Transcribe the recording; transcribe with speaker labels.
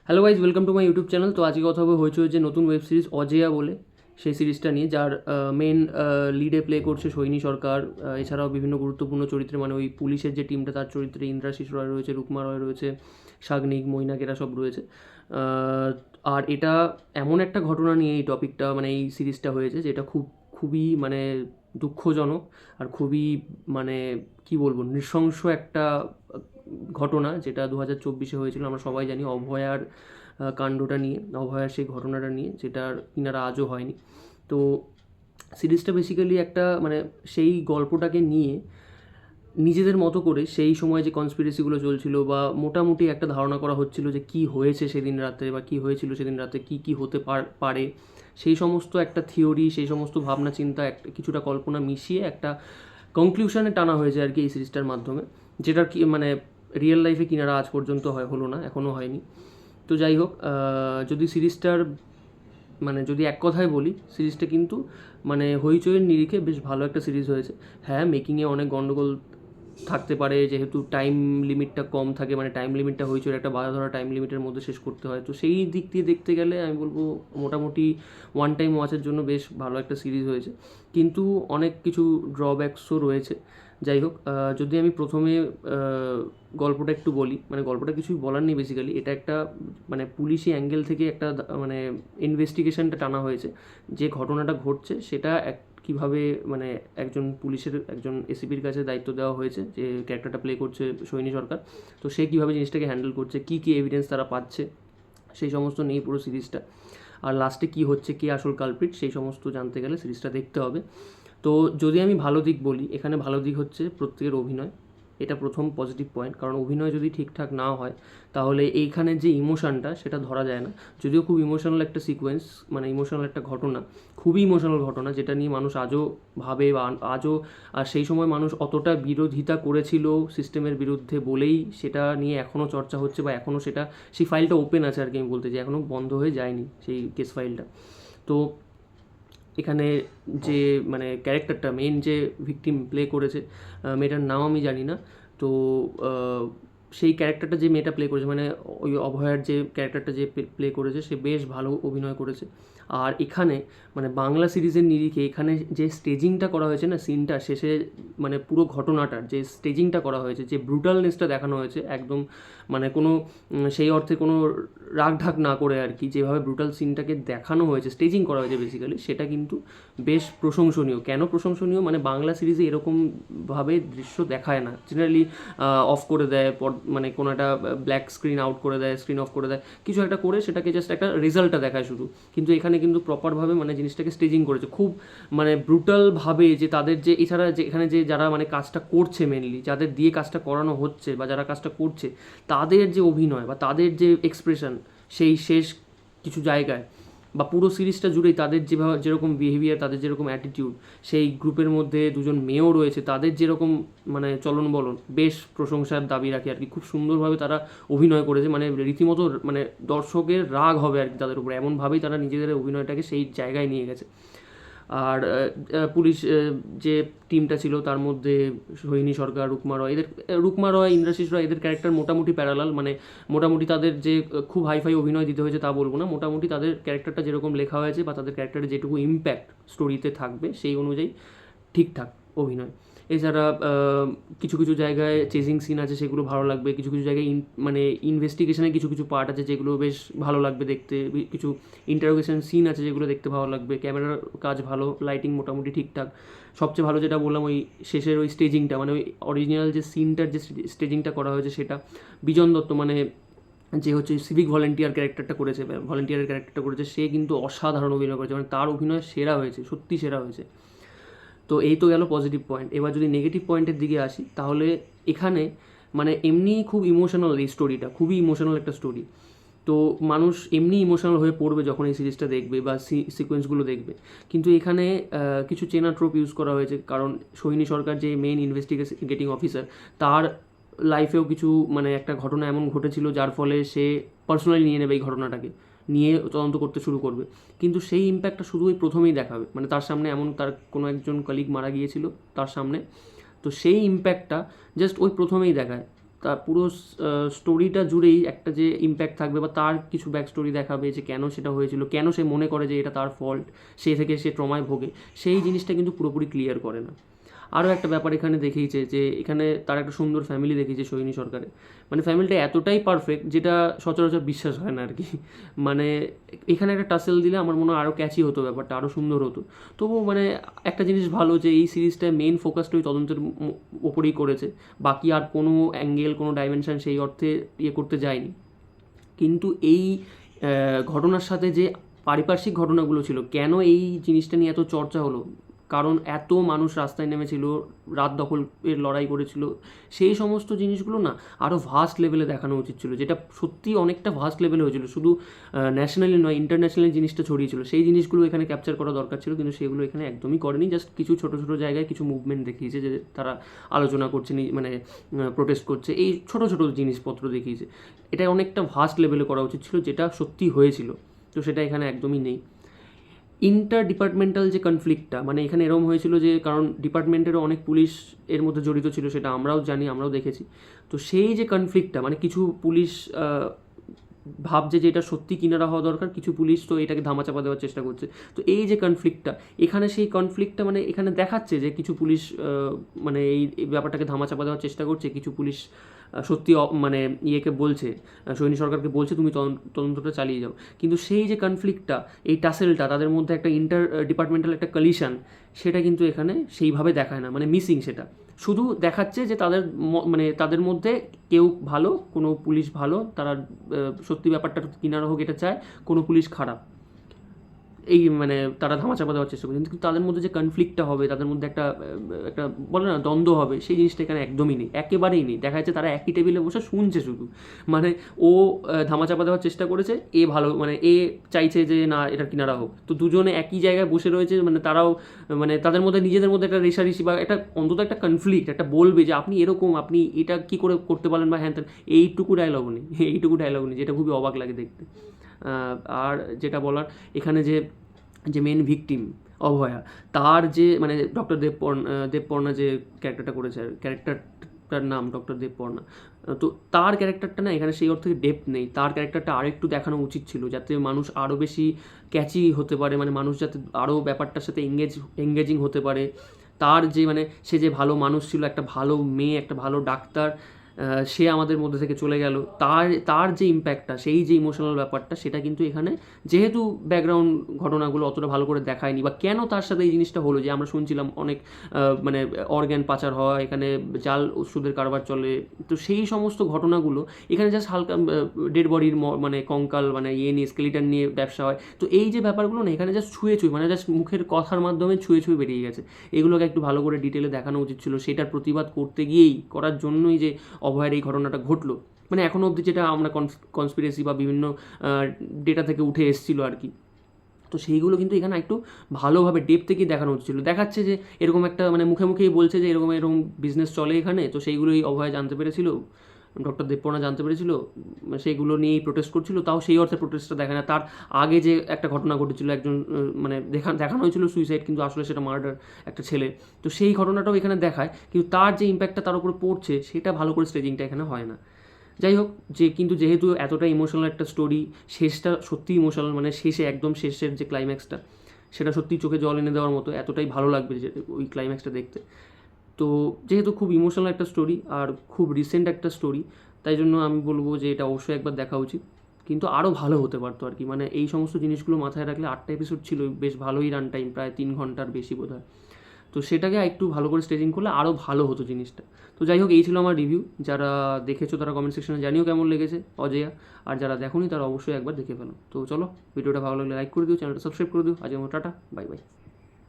Speaker 1: Hello guys, welcome to my YouTube channel. তো আজকে কথা হবে হয়েছে যে নতুন ওয়েব সিরিজ অজেয়া বলে, সেই সিরিজটা নিয়ে, যার মেন লিডে প্লে করছে সৈনী সরকার। এছাড়াও বিভিন্ন গুরুত্বপূর্ণ চরিত্রে, মানে ওই পুলিশের যে টিমটা তার চরিত্রে ইন্দ্রাশিস রয় রয়েছে, রুকমা রয় রয়েছে, শাগনিক, মৈনাক, এরা সব রয়েছে। আর এটা এমন একটা ঘটনা নিয়ে এই টপিকটা, মানে এই সিরিজটা হয়েছে, যেটা খুবই মানে দুঃখজনক আর খুবই মানে কি বলবো, নৃশংস একটা ঘটনা, যেটা 2024 হয়েছিল। আমরা সবাই জানি অভয়ার কাণ্ডটা নিয়ে, অভয়ার সেই ঘটনাটা নিয়ে, যেটার কিনারা আজও হয়নি। তো সিরিজটা বেসিক্যালি একটা মানে সেই গল্পটাকে নিয়ে নিজেদের মতো করে সেই সময় যে কনস্পিরেসিগুলো চলছিল, বা মোটামুটি একটা ধারণা করা হচ্ছিল যে কী হয়েছে সেদিন রাতে, বা কী হয়েছিল সেদিন রাতে, কী কী হতে পারে, সেই সমস্ত একটা থিওরি, সেই সমস্ত ভাবনা চিন্তা, একটা কিছুটা কল্পনা মিশিয়ে একটা কনক্লুশনে টানা হয়েছে আর কি এই সিরিজটার মাধ্যমে, যেটার কি মানে রিয়েল লাইফে কিনারা আজ পর্যন্ত হলো না, এখনও হয়নি। তো যাই হোক, যদি সিরিজটার মানে যদি এক কথায় বলি, সিরিজটা কিন্তু মানে হইচইয়ের নিরিখে বেশ ভালো একটা সিরিজ হয়েছে। হ্যাঁ, মেকিংয়ে অনেক গন্ডগোল থাকতে পারে, যেহেতু টাইম লিমিটটা কম থাকে, মানে টাইম লিমিটটা হইচইয়ের একটা বাধা ধরা টাইম লিমিটের মধ্যে শেষ করতে হয়। তো সেই দিক দিয়ে দেখতে গেলে আমি বলবো মোটামুটি ওয়ান টাইম ওয়াচের জন্য বেশ ভালো একটা সিরিজ হয়েছে, কিন্তু অনেক কিছু ড্রব্যাকসও রয়েছে। যাই হোক, যদি আমি প্রথমে গল্পটা একটু বলি, মানে গল্পটা কিছুই বলার নেই, বেসিক্যালি এটা একটা মানে পুলিশি অ্যাঙ্গেল থেকে একটা মানে ইনভেস্টিগেশনটা টানা হয়েছে। যে ঘটনাটা ঘটছে সেটা কীভাবে মানে একজন পুলিশের একজন এসিপির কাছে দায়িত্ব দেওয়া হয়েছে, যে ক্যারেক্টারটা প্লে করছে সৈনী সরকার। তো সে কীভাবে জিনিসটাকে হ্যান্ডেল করছে, কী কী এভিডেন্স তারা পাচ্ছে, সেই সমস্ত নিয়ে পুরো সিরিজটা। আর লাস্টে কী হচ্ছে, কে আসল কালপ্রিট, সেই সমস্ত জানতে গেলে সিরিজটা দেখতে হবে। তো যদি আমি ভালো দিক বলি, এখানে ভালো দিক হচ্ছে প্রত্যেকের অভিনয়। এটা প্রথম পজিটিভ পয়েন্ট, কারণ অভিনয় যদি ঠিকঠাক না হয় তাহলে এইখানে যে ইমোশনটা সেটা ধরা যায় না। যদিও খুব ইমোশনাল একটা সিকোয়েন্স, মানে ইমোশনাল একটা ঘটনা, খুবই ইমোশনাল ঘটনা, যেটা নিয়ে মানুষ আজও ভাবে, বা আজও, আর সেই সময় মানুষ অতটা বিরোধিতা করেছিল সিস্টেমের বিরুদ্ধে বলেই সেটা নিয়ে এখনও চর্চা হচ্ছে, বা এখনও সেটা সেই ফাইলটা ওপেন আছে আর কি। আমি বলতে চাই এখনও বন্ধ হয়ে যায়নি সেই কেস ফাইলটা। তো এখানে যে মানে ক্যারেক্টারটা, মেন যে ভিকটিম প্লে করেছে, মেয়েটার নাম আমি জানি না। তো সেই ক্যারেক্টারটা যে মেয়েটা প্লে করেছে, মানে ওই অভয়ার যে ক্যারেক্টারটা যে প্লে করেছে, সে বেশ ভালো অভিনয় করেছে। আর এখানে মানে বাংলা সিরিজের নিরিখে এখানে যে স্টেজিংটা করা হয়েছে না, সিনটা শেষে, মানে পুরো ঘটনাটার যে স্টেজিংটা করা হয়েছে, যে ব্রুটালনেসটা দেখানো হয়েছে একদম, মানে কোনো সেই অর্থে কোনো রাগ ঢাক না করে আর কি, যেভাবে ব্রুটাল সিনটাকে দেখানো হয়েছে, স্টেজিং করা হয়েছে বেসিক্যালি, সেটা কিন্তু বেশ প্রশংসনীয়। কেন প্রশংসনীয়, মানে বাংলা সিরিজে এরকমভাবে দৃশ্য দেখায় না জেনারেলি। অফ করে দেয়, মানে কোনো একটা ব্ল্যাক স্ক্রিন আউট করে দেয়, স্ক্রিন অফ করে দেয়, কিছু একটা করে সেটাকে জাস্ট একটা রেজাল্টটা দেখায় শুধু। কিন্তু এখানে কিন্তু প্রপারভাবে মানে জিনিসটাকে স্টেজিং করেছে খুব মানে ব্রুটালভাবে, যে তাদের যে এছাড়া যে এখানে যে যারা মানে কাজটা করছে, মেনলি যাদের দিয়ে কাজটা করানো হচ্ছে বা যারা কাজটা করছে, তাদের যে অভিনয় বা তাদের যে এক্সপ্রেশন, সেই শেষ কিছু জায়গায় বা পুরো সিরিজটা জুড়েই তাদের যেভাবে যেরকম বিহেভিয়ার, তাদের যেরকম অ্যাটিটিউড, সেই গ্রুপের মধ্যে দুজন মেয়েও রয়েছে, তাদের যেরকম মানে চলন বলন, বেশ প্রশংসার দাবি রাখে আর কি। খুব সুন্দরভাবে তারা অভিনয় করেছে, মানে রীতিমতো মানে দর্শকের রাগ হবে আর কি তাদের উপরে, এমনভাবেই তারা নিজেদের অভিনয়টাকে সেই জায়গায় নিয়ে গেছে। আর পুলিশ যে টিমটা ছিল তার মধ্যে সোহিনী সরকার, রুকমা রয়, রুকমা রয়, ইন্দ্রাশিস রয়, এদের ক্যারেক্টার মোটামুটি প্যারালাল, মানে মোটামুটি তাদের যে খুব হাইফাই অভিনয় দিতে হয়েছে তা বলবো না, মোটামুটি তাদের ক্যারেক্টারটা যেরকম লেখা হয়েছে বা তাদের ক্যারেক্টারে যেটুকু ইম্প্যাক্ট স্টোরিতে থাকবে সেই অনুযায়ী ঠিকঠাক অভিনয়। এছাড়া কিছু কিছু জায়গায় চেজিং সিন আছে, সেগুলো ভালো লাগবে। কিছু কিছু জায়গায় মানে ইনভেস্টিগেশনের কিছু কিছু পার্ট আছে যেগুলো বেশ ভালো লাগবে দেখতে। কিছু ইন্টারোগেশন সিন আছে যেগুলো দেখতে ভালো লাগবে। ক্যামেরার কাজ ভালো, লাইটিং মোটামুটি ঠিকঠাক। সবচেয়ে ভালো যেটা বললাম, ওই শেষের ওই স্টেজিংটা, মানে ওই অরিজিনাল যে সিনটার যে স্টেজিংটা করা হয়েছে সেটা। বিজন দত্ত, মানে যে হচ্ছে সিভিক ভলেন্টিয়ার ক্যারেক্টারটা করেছে, ভলেন্টিয়ারের ক্যারেক্টারটা করেছে, সে কিন্তু অসাধারণ অভিনয় করেছে, মানে তার অভিনয় সেরা হয়েছে, সত্যি সেরা হয়েছে। তো এই তো গেল পজিটিভ পয়েন্ট। এবার যদি নেগেটিভ পয়েন্টের দিকে আসি, তাহলে এখানে মানে এমনিই খুব ইমোশনাল এই স্টোরিটা, খুবই ইমোশনাল একটা স্টোরি। তো মানুষ এমনি ইমোশনাল হয়ে পড়বে যখন এই সিরিজটা দেখবে বা সিকোয়েন্সগুলো দেখবে। কিন্তু এখানে কিছু চেনা ট্রোপ ইউজ করা হয়েছে, কারণ সোহিনী সরকার যে মেইন ইনভেস্টিগেটিং অফিসার, তার লাইফেও কিছু মানে একটা ঘটনা এমন ঘটেছিল যার ফলে সে পার্সোনালি নিয়ে নেবে এই ঘটনাটাকে, নিয়ে তদন্ত করতে শুরু করবে। কিন্তু সেই ইম্প্যাক্টটা শুধু ওই প্রথমেই দেখাবে, মানে তার সামনে এমন তার কোনো একজন কলিগ মারা গিয়েছিল তার সামনে, তো সেই ইম্প্যাক্টটা জাস্ট ওই প্রথমেই দেখায়। তার পুরো স্টোরিটা জুড়েই একটা যে ইম্প্যাক্ট থাকবে বা তার কিছু ব্যাক স্টোরি দেখাবে যে কেন সেটা হয়েছিল, কেন সে মনে করে যে এটা তার ফল্ট, সে থেকে সে ট্রমায় ভোগে, সেই জিনিসটা কিন্তু পুরোপুরি ক্লিয়ার করে না। আরও একটা ব্যাপার এখানে দেখিয়েছে যে এখানে তার একটা সুন্দর ফ্যামিলি দেখিয়েছে সোহিনী সরকারের, মানে ফ্যামিলিটা এতটাই পারফেক্ট যেটা সচরাচর বিশ্বাস হয় না আর কি। মানে এখানে একটা টাসেল দিলে আমার মনে হয় আরও ক্যাচি হতো, ব্যাপারটা আরও সুন্দর হতো। তবুও মানে একটা জিনিস ভালো যে এই সিরিজটায় মেন ফোকাসটা ওই তদন্তের ওপরেই করেছে, বাকি আর কোনো অ্যাঙ্গেল কোনো ডাইমেনশন সেই অর্থে ইয়ে করতে যায়নি। কিন্তু এই ঘটনার সাথে যে পারিপার্শ্বিক ঘটনাগুলো ছিল, কেন এই জিনিসটা নিয়ে এত চর্চা হলো, কারণ এত মানুষ রাস্তায় নেমেছিল, রাত দখলের লড়াই করেছিল, সেই সমস্ত জিনিসগুলো না আরও ভাস্ট লেভেলে দেখানো উচিত ছিল, যেটা সত্যি অনেকটা ভাস্ট লেভেলে হয়েছিল, শুধু ন্যাশনালি নয় ইন্টারন্যাশনালি জিনিসটা ছড়িয়েছিল, সেই জিনিসগুলো এখানে ক্যাপচার করা দরকার ছিল, কিন্তু সেগুলো এখানে একদমই করেনি। জাস্ট কিছু ছোটো ছোটো জায়গায় কিছু মুভমেন্ট দেখিয়েছে যে তারা আলোচনা করছে, মানে প্রোটেস্ট করছে, এই ছোটো ছোটো জিনিসপত্র দেখিয়েছে। এটা অনেকটা ভাস্ট লেভেলে করা উচিত ছিল, যেটা সত্যি হয়েছিল, তো সেটা এখানে একদমই নেই। ইন্টার ডিপার্টমেন্টাল যে কনফ্লিক্টটা, মানে এখানে এরকম হয়েছিল যে কারণ ডিপার্টমেন্টেরও অনেক পুলিশ এর মধ্যে জড়িত ছিল, সেটা আমরাও জানি, আমরাও দেখেছি। তো সেই যে কনফ্লিক্টটা, মানে কিছু পুলিশ ভাবছে যে এটা সত্যি কিনারা হওয়া দরকার, কিছু পুলিশ তো এটাকে ধামাচাপা দেওয়ার চেষ্টা করছে। তো এই যে কনফ্লিক্টটা, এখানে সেই কনফ্লিক্টটা মানে এখানে দেখাচ্ছে যে কিছু পুলিশ মানে এই ব্যাপারটাকে ধামাচাপা দেওয়ার চেষ্টা করছে, কিছু পুলিশ সত্যি মানে ইয়েকে বলছে, সৈনী সরকারকে বলছে তুমি তদন্তটা চালিয়ে যাও। কিন্তু সেই যে কনফ্লিক্টটা, এই টাসেলটা, তাদের মধ্যে একটা ইন্টার ডিপার্টমেন্টাল একটা কলিশন, সেটা কিন্তু এখানে সেইভাবে দেখায় না, মানে মিসিং। সেটা শুধু দেখাচ্ছে যে তাদের মানে তাদের মধ্যে কেউ ভালো, কোনো পুলিশ ভালো, তারা সত্যি ব্যাপারটা কিনারা হোক এটা চায়, কোনো পুলিশ খারাপ, এই মানে তারা ধামাচাপা দেওয়ার চেষ্টা করছে। কিন্তু তাদের মধ্যে যে কনফ্লিক্টটা হবে, তাদের মধ্যে একটা একটা বলে না দ্বন্দ্ব হবে, সেই জিনিসটা এখানে একদমই নেই, একেবারেই নেই। দেখা যাচ্ছে তারা একই টেবিলে বসে শুনছে শুধু, মানে ও ধামাচাপা দেওয়ার চেষ্টা করেছে, এ ভালো মানে এ চাইছে যে না এটা কিনারা হোক, তো দুজনে একই জায়গায় বসে রয়েছে, মানে তারাও মানে তাদের মধ্যে নিজেদের মধ্যে একটা রেষারেষি বা একটা অন্তত একটা কনফ্লিক্ট, একটা বলবে যে আপনি এরকম, আপনি এটা কী করে করতে পারেন বা হ্যান ত্যান, এইটুকু ডায়লগ নেই, এইটুকু ডায়লগ নেই, যেটা খুবই অবাক লাগে দেখতে। আর যেটা বলার এখানে যে যে মেন ভিকটিম অভয়া, তার যে মানে ডক্টর দেবপর্ণা যে ক্যারেক্টারটা করেছে, ক্যারেক্টারটার নাম ডক্টর দেবপর্ণা, তো তার ক্যারেক্টারটা না এখানে সেই অর্থে ডেপথ নেই। তার ক্যারেক্টারটা আরেকটু দেখানো উচিত ছিল, যাতে মানুষ আরও বেশি ক্যাচি হতে পারে, মানে মানুষ যাতে আরও ব্যাপারটার সাথে এঙ্গেজিং হতে পারে। তার যে মানে সে যে ভালো মানুষ ছিল, একটা ভালো মেয়ে, একটা ভালো ডাক্তার, সে আমাদের মধ্যে থেকে চলে গেল, তার তার যে ইম্প্যাক্টটা, সেই যে ইমোশনাল ব্যাপারটা, সেটা কিন্তু এখানে যেহেতু ব্যাকগ্রাউন্ড ঘটনাগুলো অতটা ভালো করে দেখায়নি, বা কেন তার সাথে এই জিনিসটা হলো, যে আমরা শুনছিলাম অনেক মানে অর্গ্যান পাচার হয়, এখানে জাল ওষুধের কারবার চলে, তো সেই সমস্ত ঘটনাগুলো এখানে জাস্ট হালকা ডেড বডির মানে কঙ্কাল মানে ইয়ে নিয়ে স্কেলিটন নিয়ে ব্যবসা হয়, তো এই যে ব্যাপারগুলো না এখানে জাস্ট ছুঁয়ে মানে জাস্ট মুখের কথার মাধ্যমে ছুঁয়ে বেরিয়ে গেছে। এগুলোকে একটু ভালো করে ডিটেলে দেখানো উচিত ছিল, সেটার প্রতিবাদ করতে গিয়েই করার জন্যই যে অভয়ের এই ঘটনাটা ঘটলো, মানে এখনও অবধি যেটা আমরা কনস্পিরেসি বা বিভিন্ন ডেটা থেকে উঠে এসেছিলো আর কি, তো সেইগুলো কিন্তু এখানে একটু ভালোভাবে ডেপ থেকেই দেখানো হচ্ছিলো। দেখাচ্ছে যে এরকম একটা মানে মুখে মুখেই বলছে যে এরকম এরকম বিজনেস চলে এখানে, তো সেইগুলোই অভয় জানতে পেরেছিল, ডক্টর দেবপর্ণা জানতে পেরেছিল, সেইগুলো নিয়েই প্রোটেস্ট করছিল। তাও সেই অর্থে প্রোটেস্টটা দেখে না। তার আগে যে একটা ঘটনা ঘটেছিল, একজন মানে দেখানো হয়েছিল সুইসাইড, কিন্তু আসলে সেটা মার্ডার, একটা ছেলে, তো সেই ঘটনাটাও এখানে দেখায়, কিন্তু তার যে ইম্প্যাক্টটা তার উপরে পড়ছে সেটা ভালো করে স্টেজিংটা এখানে হয় না। যাই হোক, কিন্তু যেহেতু এতটা ইমোশনাল একটা স্টোরি, শেষটা সত্যি ইমোশনাল, মানে শেষে একদম শেষের যে ক্লাইম্যাক্সটা, সেটা সত্যিই চোখে জল এনে দেওয়ার মতো, এতটাই ভালো লাগবে যে ওই ক্লাইম্যাক্সটা দেখতে। তো যেহেতু খুব ইমোশনাল একটা স্টোরি আর খুব রিসেন্ট একটা স্টোরি, তাই জন্য আমি বলবো যে এটা অবশ্যই একবার দেখা উচিত, কিন্তু আরও ভালো হতে পারতো আর কি। মানে এই সমস্ত জিনিসগুলো মাথায় রাখলে 8টা এপিসোড ছিল, বেশ ভালোই রান টাইম, প্রায় 3 ঘন্টার বেশি বোধ হয়, তো সেটাকে একটু ভালো করে স্টেজিং করলে আরও ভালো হতো জিনিসটা। তো যাই হোক, এই ছিল আমার রিভিউ। যারা দেখেছো তারা কমেন্ট সেকশনে জানিও কেমন লেগেছে অজয়া, আর যারা দেখোনি তারা অবশ্যই একবার দেখে ফেলো। তো চলো, ভিডিওটা ভালো লাগলে লাইক করে দিও, চ্যানেলটা সাবস্ক্রাইব করে দিও। আজকের মতো টাটা, বাই বাই।